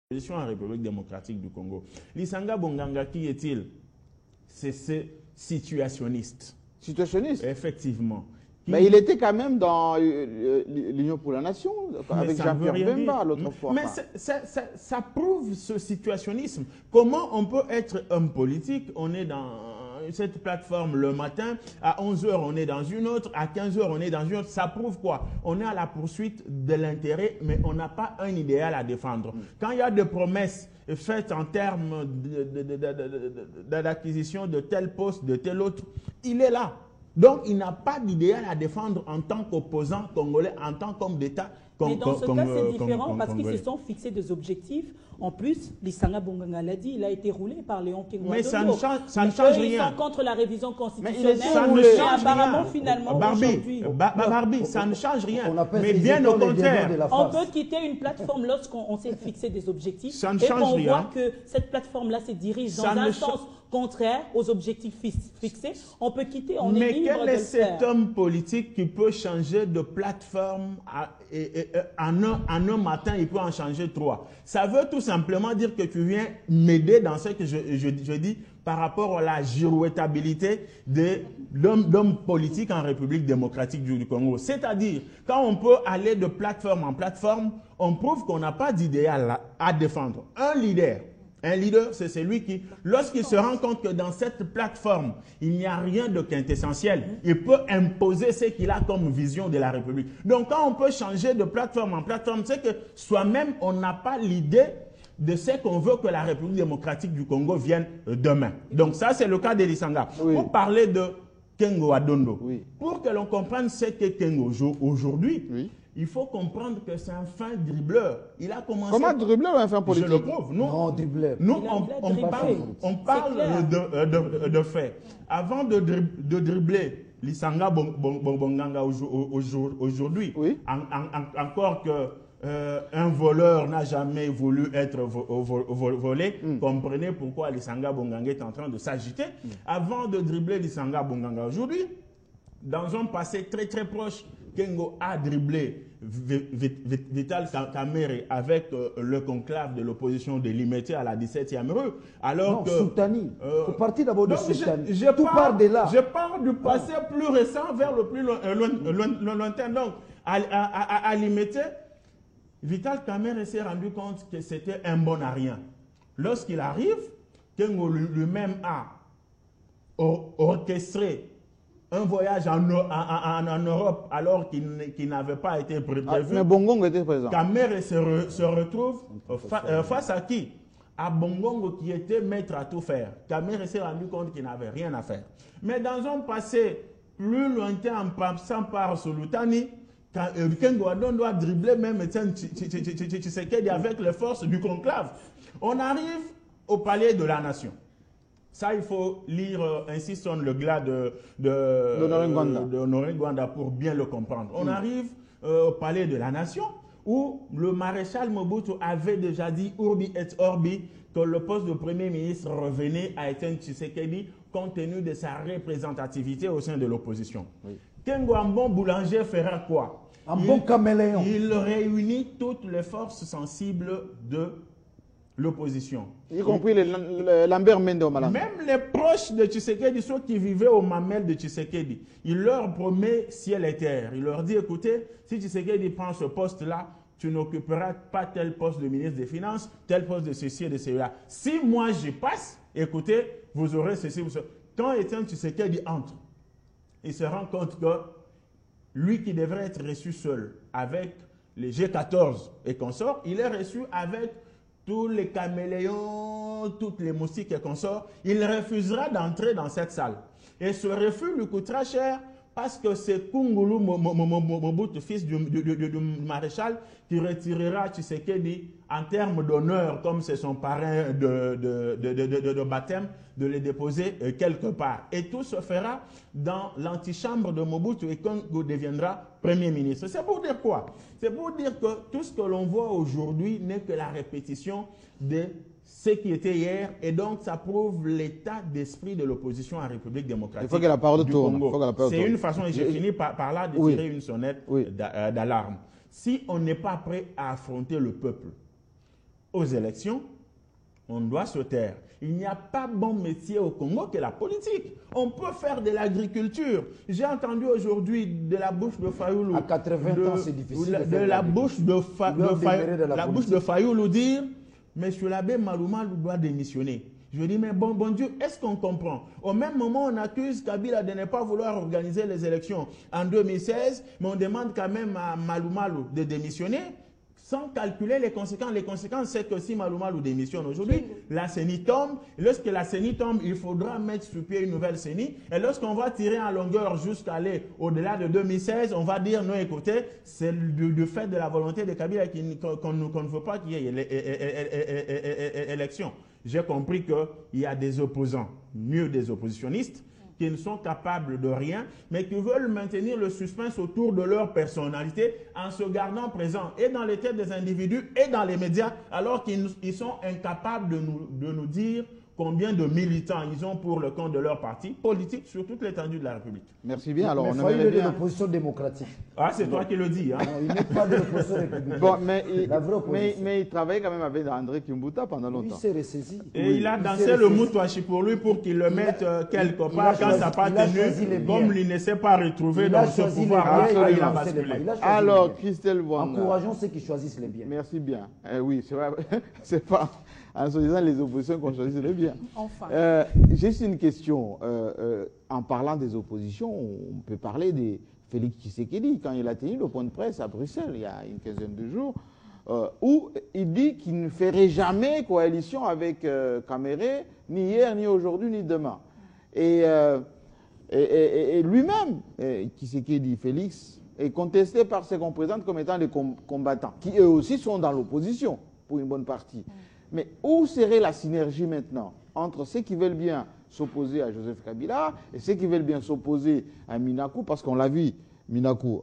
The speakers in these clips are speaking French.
en République démocratique du Congo. Lisanga Bonganga, qui est-il? C'est ce situationniste. Situationniste? Effectivement. Mais il était quand même dans l'Union pour la Nation, avec Jean-Pierre Bemba l'autre fois. Mais ça prouve ce situationnisme. Comment on peut être homme politique? On est dans cette plateforme le matin, à 11h on est dans une autre, à 15h on est dans une autre. Ça prouve quoi? On est à la poursuite de l'intérêt, mais on n'a pas un idéal à défendre. Quand il y a des promesses faites en termes d'acquisition de tel poste, de tel autre, il est là. Donc, il n'a pas d'idéal à défendre en tant qu'opposant congolais, en tant qu'homme d'État. Mais dans ce cas, c'est différent parce qu'ils se sont fixés des objectifs. En plus, Lisanga Bonganga l'a dit, il a été roulé par Léon Kengwa. Mais ça ne change rien. Ils sont contre la révision constitutionnelle. Ça ne change apparemment, rien. finalement, Barbie, ça ne change rien. Mais bien au contraire. On peut quitter une plateforme lorsqu'on s'est fixé des objectifs. Ça ne change rien. Et qu'on voit que cette plateforme-là se dirige dans un sens contraire aux objectifs fixés. On peut quitter, on est libre de le faire. Mais quel est cet homme politique qui peut changer de plateforme en un matin, il peut en changer 3? Ça veut tout simplement dire que tu viens m'aider dans ce que je dis par rapport à la girouettabilité d'hommes politiques en République démocratique du Congo. C'est-à-dire, quand on peut aller de plateforme en plateforme, on prouve qu'on n'a pas d'idéal à défendre. Un leader, c'est celui qui, lorsqu'il se rend compte que dans cette plateforme, il n'y a rien de quintessentiel, il peut imposer ce qu'il a comme vision de la République. Donc, quand on peut changer de plateforme en plateforme, c'est que soi-même, on n'a pas l'idée de ce qu'on veut que la République démocratique du Congo vienne demain. Donc, ça, c'est le cas de Lisanga. Oui. Pour parler de Kengo Adondo, oui, pour que l'on comprenne ce qu'est Kengo aujourd'hui, oui, il faut comprendre que c'est un fin dribbleur. Il a commencé... Comment dribbleur ou un fin politique? Je le prouve. Non, dribbleur. Nous, on parle de faits. Avant de dribbler Lisanga Bonganga aujourd'hui, oui, encore que un voleur n'a jamais voulu être volé, comprenez pourquoi Lisanga Bonganga est en train de s'agiter. Avant de dribbler Lisanga Bonganga aujourd'hui, dans un passé très très proche, Kengo a dribblé Vital Kamerhe avec le conclave de l'opposition de Limité à la 17e rue. Alors que Soutani. Faut partir d'abord de Soutani. Tout part de là. Je pars du passé plus récent vers le plus lointain. Donc, à Limité, Vital Kamerhe s'est rendu compte que c'était un bon à rien. Lorsqu'il arrive, Kengo lui-même a orchestré un voyage en Europe alors qu'il n'avait pas été prévu. Mais Bongongo était présent. Kamerhe se retrouve face à qui? À Bongongo qui était maître à tout faire. Kamerhe s'est rendu compte qu'il n'avait rien à faire. Mais dans un passé plus lointain, en passant par Sulutani, Kengo Adondo doit dribbler même Tshisekedi avec les forces du conclave. On arrive au palais de la nation. Ça, il faut lire ainsi sonne le glas d'Honoré Ngwanda pour bien le comprendre. On arrive au palais de la nation où le maréchal Mobutu avait déjà dit Urbi et Orbi que le poste de Premier ministre revenait à Étienne Tshisekedi compte tenu de sa représentativité au sein de l'opposition. Oui. Kengo, un bon boulanger, fera quoi? Un bon caméléon. Il réunit toutes les forces sensibles de l'opposition. Y compris Lambert Mende au Malanga. Même les proches de Tshisekedi, ceux qui vivaient au mamel de Tshisekedi, il leur promet ciel et terre. Il leur dit, écoutez, si Tshisekedi prend ce poste-là, tu n'occuperas pas tel poste de ministre des Finances, tel poste de ceci et de cela. Si moi j'y passe, écoutez, vous aurez ceci, vous aurez... Quand Étienne Tshisekedi entre, il se rend compte que lui qui devrait être reçu seul avec les G14 et consorts, il est reçu avec tous les caméléons, toutes les moustiques et consorts, il refusera d'entrer dans cette salle. Et ce refus lui coûtera cher parce que c'est Kungulu Mobutu, fils du maréchal, qui retirera Tshisekedi en termes d'honneur, comme c'est son parrain de baptême, de les déposer quelque part. Et tout se fera dans l'antichambre de Mobutu et Kungu deviendra Premier ministre. C'est pour dire quoi? C'est pour dire que tout ce que l'on voit aujourd'hui n'est que la répétition de ce qui était hier, et donc ça prouve l'état d'esprit de l'opposition en République démocratique. Il faut que la parole tourne. C'est une façon, et j'ai fini par là, de tirer une sonnette d'alarme. Si on n'est pas prêt à affronter le peuple, aux élections, on doit se taire. Il n'y a pas bon métier au Congo que la politique. On peut faire de l'agriculture. J'ai entendu aujourd'hui de la bouche de Fayoulou. À 80 ans, c'est difficile. De la bouche de Fayoulou dire, Monsieur l'abbé Maloumalou doit démissionner. Je dis, mais bon Dieu, est-ce qu'on comprend? Au même moment, on accuse Kabila de ne pas vouloir organiser les élections en 2016, mais on demande quand même à Maloumalou de démissionner sans calculer les conséquences. Les conséquences, c'est que si Maloumalou démissionne aujourd'hui, la CENI tombe. Et lorsque la CENI tombe, il faudra mettre sur pied une nouvelle CENI. Et lorsqu'on va tirer en longueur jusqu'à aller au-delà de 2016, on va dire, non, écoutez, c'est du fait de la volonté de Kabila qu'on ne veut pas qu'il y ait élection. J'ai compris qu'il y a des opposants, mieux des oppositionnistes, qui ne sont capables de rien, mais qui veulent maintenir le suspense autour de leur personnalité en se gardant présents et dans les têtes des individus et dans les médias, alors qu'ils sont incapables de nous dire combien de militants ils ont pour le compte de leur parti politique sur toute l'étendue de la République. Merci bien. Alors, mais il est de l'opposition démocratique. Ah, c'est toi qui le dis. Hein. Non, il n'est pas de l'opposition républicaine. Bon, mais il travaillait quand même avec André Kimbuta pendant longtemps. Il s'est ressaisi. Et il a dansé le moutouachi pour lui pour qu'il le mette quelque part quand ça n'a pas tenu, comme il ne s'est pas retrouvé dans ce pouvoir. Il a basculé. Alors, Christelle Wanga. Encourageons ceux qui choisissent les biens. Merci bien. Oui, c'est vrai. C'est pas en se disant les oppositions qu'on choisit les biens. Enfin. Juste une question. En parlant des oppositions, on peut parler de Félix Tshisekedi, quand il a tenu le point de presse à Bruxelles, il y a une quinzaine de jours, où il dit qu'il ne ferait jamais coalition avec Kamere, ni hier, ni aujourd'hui, ni demain. Et lui-même, Tshisekedi, Félix, est contesté par ses représentants comme étant des combattants, qui eux aussi sont dans l'opposition, pour une bonne partie. Mais où serait la synergie maintenant entre ceux qui veulent bien s'opposer à Joseph Kabila et ceux qui veulent bien s'opposer à Minaku, parce qu'on l'a vu, Minaku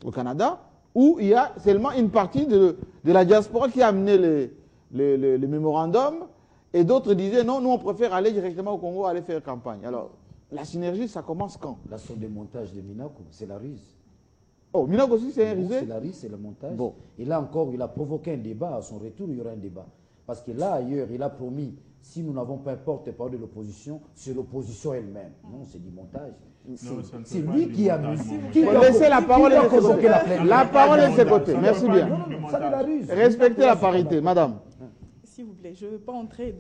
au Canada, où il y a seulement une partie de la diaspora qui a amené les mémorandums, et d'autres disaient non, nous on préfère aller directement au Congo, aller faire campagne. Alors, la synergie, ça commence quand? Là, son démontage de Minaku, c'est la ruse. Oh, Minaku aussi, c'est un rusé? C'est la ruse, c'est le montage. Bon. Et là encore, il a provoqué un débat. À son retour, il y aura un débat. Parce que là, ailleurs, il a promis, si nous n'avons pas un porte-parole de l'opposition, c'est l'opposition elle-même. Non, c'est du montage. C'est lui qui a mis. Laissez la parole de ses côtés. La parole est de ses côtés. Merci bien. Non, ça, c'est la ruse. Respectez la parité, madame. S'il vous plaît, je ne veux pas entrer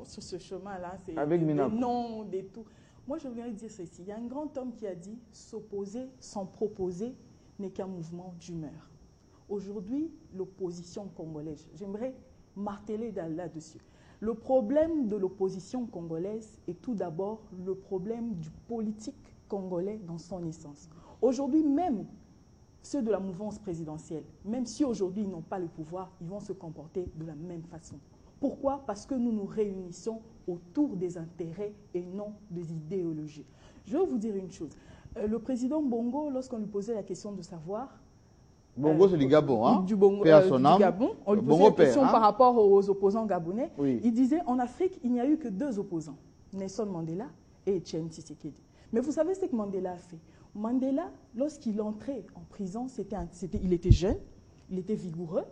sur ce chemin-là. Avec Minaku. Non, des tout. Moi, je voudrais dire ceci. Il y a un grand homme qui a dit « s'opposer sans proposer n'est qu'un mouvement d'humeur ». Aujourd'hui, l'opposition congolaise, j'aimerais marteler là-dessus. Le problème de l'opposition congolaise est tout d'abord le problème du politique congolais dans son essence. Aujourd'hui, même ceux de la mouvance présidentielle, même si aujourd'hui ils n'ont pas le pouvoir, ils vont se comporter de la même façon. Pourquoi? Parce que nous nous réunissons autour des intérêts et non des idéologies. Je vais vous dire une chose. Le président Bongo, lorsqu'on lui posait la question de savoir... Bongo, c'est du Gabon, hein? Du Gabon. On lui posait la question par rapport aux opposants gabonais. Oui. Il disait, en Afrique, il n'y a eu que 2 opposants, Nelson Mandela et Etienne Tshisekedi. Mais vous savez ce que Mandela a fait? Mandela, lorsqu'il entrait en prison, il était jeune, il était vigoureux,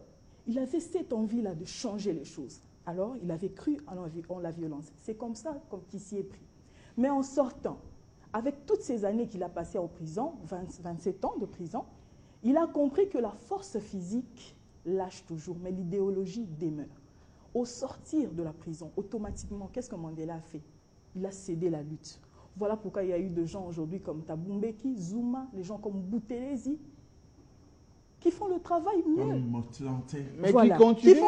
il avait cette envie-là de changer les choses. Alors, il avait cru en la violence. C'est comme ça qu'il s'y est pris. Mais en sortant, avec toutes ces années qu'il a passées en prison, 27 ans de prison, il a compris que la force physique lâche toujours, mais l'idéologie demeure. Au sortir de la prison, automatiquement, qu'est-ce que Mandela a fait? Il a cédé la lutte. Voilà pourquoi il y a eu des gens aujourd'hui comme Tabumbeki, Zuma, les gens comme Boutelezi, qui font le travail mieux. Mais voilà.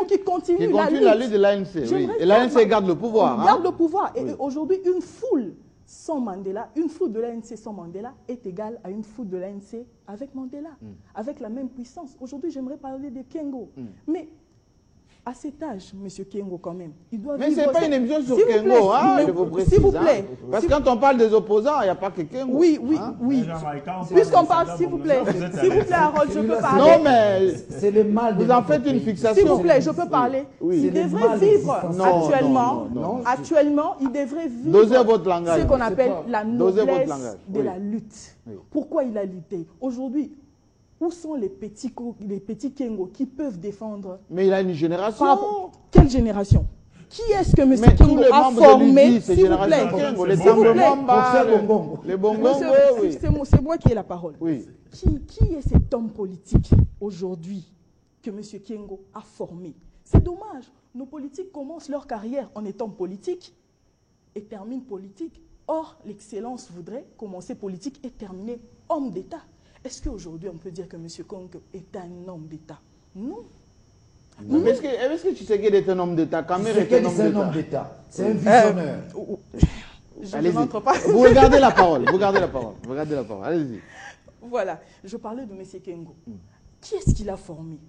qui continuent la lutte de l'ANC. Oui. Et l'ANC garde le pouvoir. Garde le pouvoir. Et aujourd'hui, une foule sans Mandela, une foule de l'ANC sans Mandela est égale à une foule de l'ANC avec Mandela, avec la même puissance. Aujourd'hui, j'aimerais parler de Kengo. Mais à cet âge, M. Kengo, quand même, il doit vivre... Mais ce n'est pas une émission sur Kengo, hein, je vous précise. S'il vous plaît. Parce que quand on parle des opposants, il n'y a pas que Kengo. Oui. Puisqu'on parle, s'il vous plaît, Harold, je peux parler. Non, mais c'est le mal. Vous en faites une fixation. S'il vous plaît, je peux parler. Oui. Il devrait vivre actuellement, il devrait vivre ce qu'on appelle la noblesse de la lutte. Pourquoi il a lutté? Aujourd'hui, Où sont les petits Kengo qui peuvent défendre? Mais il a une génération. Quelle génération? Qui est-ce que M. Mais tous Kengo les a membres formé? de l'UDI, c'est S'il vous génération plaît. Kengo, les S'il vous plaît. Sambomamba, les Bongo, oui. C'est moi qui ai la parole. Oui. Qui est cet homme politique aujourd'hui que M. Kengo a formé? C'est dommage. Nos politiques commencent leur carrière en étant politique et terminent politique. Or, l'excellence voudrait commencer politique et terminer homme d'État. Est-ce qu'aujourd'hui, on peut dire que M. Kengo est un homme d'État? Non. Est-ce que tu sais qu'il est un homme d'État? Kamere est un homme d'État. C'est un visionnaire. Je n'entre pas. Vous regardez la parole. Vous regardez la parole. Vous regardez la parole. Allez-y. Voilà. Je parlais de M. Kengo. Qui est-ce qu'il a formé?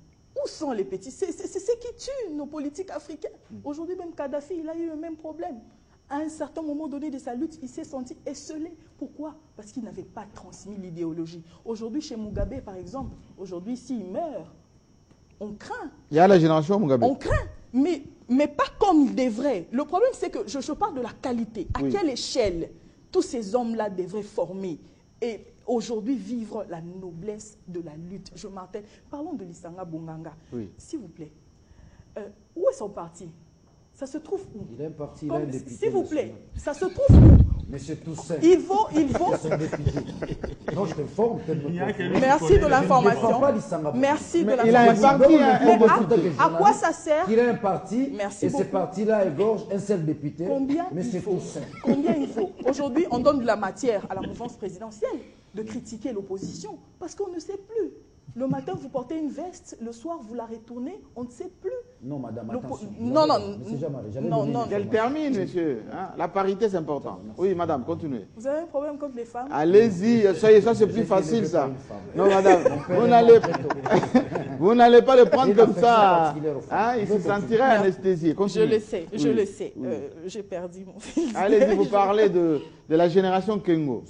Où sont les petits? C'est ce qui tue nos politiques africains. Aujourd'hui, même Kadhafi, il a eu le même problème. À un certain moment donné de sa lutte, il s'est senti esselé. Pourquoi? Parce qu'il n'avait pas transmis l'idéologie. Aujourd'hui, chez Mugabe, par exemple, aujourd'hui, s'il meurt, on craint. Il y a la génération Mugabe. On craint, mais pas comme il devrait. Le problème, c'est que je parle de la qualité. À quelle échelle tous ces hommes-là devraient former et aujourd'hui vivre la noblesse de la lutte? Je m'appelle. Parlons de Lisanga Bonganga. Oui. S'il vous plaît. Où est son parti? Ça se trouve où? Il est un parti, il a un député. S'il vous plaît, ça se trouve où? Monsieur Toussaint. Ils vont. Non, je t'informe. Merci de l'information. Merci de Il a un l'information. parti. À quoi ça sert? Il a un parti. Merci et beaucoup. ce parti-là égorge un seul député. Combien Monsieur il faut? Toussaint. Combien il faut? Aujourd'hui, on donne de la matière à la mouvance présidentielle de critiquer l'opposition parce qu'on ne sait plus. Le matin, vous portez une veste, le soir, vous la retournez, on ne sait plus. Non, madame, attention. Non. Elle termine, monsieur. Hein? La parité, c'est important. Oui, madame, continuez. Vous avez un problème contre les femmes? Allez-y, ça c'est plus facile, ça. Non, madame, vous n'allez pas le prendre comme ça. Hein? Il se sentirait anesthésié. Je le sais, je le sais. J'ai perdu mon fils. Allez-y, vous parlez de la génération Kengo.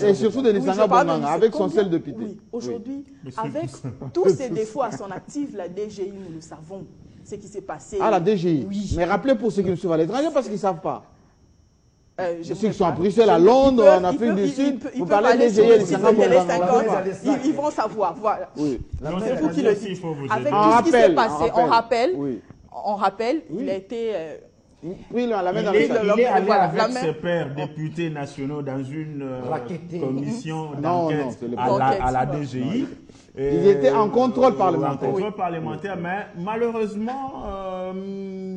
Et surtout de Lisanga Bonganga, avec son seul député. Oui, aujourd'hui, avec tous ses défauts à son actif, la DGI, nous le savons. Ce qui s'est passé. Ah, la DGI. Oui. Mais rappelez pour ceux qui nous suivent à l'étranger parce qu'ils ne savent pas. Ceux qui sont à Bruxelles, à Londres, en Afrique du Sud, vous parlez de DGI et Lisanga Bonganga. Ils vont savoir. Voilà. Oui. C'est vous qui le dites. Avec En tout ce qui s'est rappel, passé, en on rappelle, il a été... Oui, la main dans Il le est sac. allé Voilà, avec la main. ses pairs députés nationaux dans une commission Non, d'enquête c'est le à la DGI. Ils étaient en contrôle parlementaire. En contrôle parlementaire, mais malheureusement,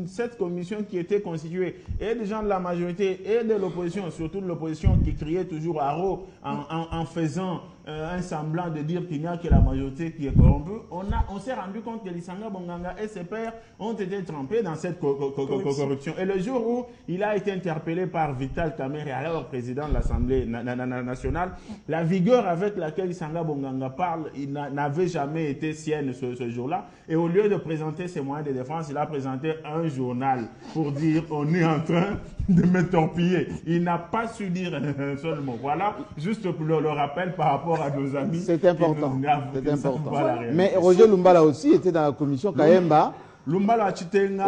cette commission qui était constituée et des gens de la majorité et de l'opposition, surtout de l'opposition qui criait toujours à Ro en faisant un semblant de dire qu'il n'y a que la majorité qui est corrompue, on s'est rendu compte que Lisanga Bonganga et ses pairs ont été trempés dans cette corruption. Et le jour où il a été interpellé par Vital Kamerhe, alors président de l'Assemblée nationale, la vigueur avec laquelle Lisanga Bonganga parle, il n'avait jamais été sienne ce jour-là. Et au lieu de présenter ses moyens de défense, il a présenté un journal pour dire on est en train de me torpiller. Il n'a pas su dire un seul mot. Voilà, juste pour le rappel par rapport à nos amis. C'est important. C'est important. Voilà. Mais Roger Lumbala aussi était dans la commission Kayemba. Lumbala Chitenga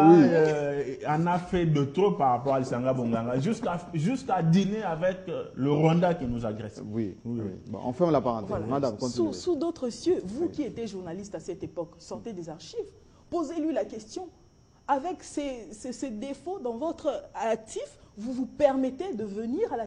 en a fait de trop par rapport à Lisanga Bonganga, jusqu'à dîner avec le Rwanda qui nous agresse. Oui. Bon, on ferme la parenthèse. Voilà. Madame, continuez. Sous d'autres cieux, vous qui étiez journaliste à cette époque, sortez des archives, posez-lui la question. Avec ces défauts dans votre actif, vous vous permettez de venir à la